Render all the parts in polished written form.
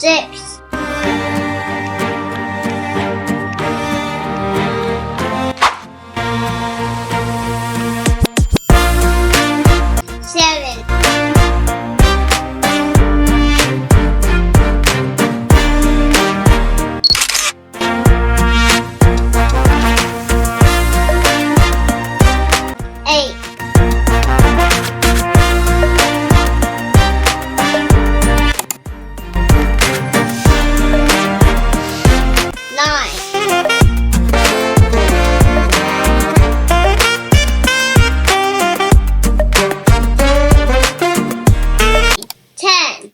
6 7 8 10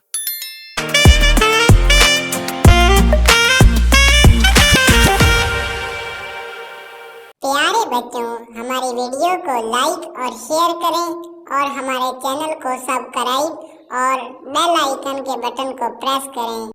प्यारे बच्चों, हमारी वीडियो को लाइक और शेयर करें और हमारे चैनल को सब्सक्राइब और बेल आइकन के बटन को प्रेस करें।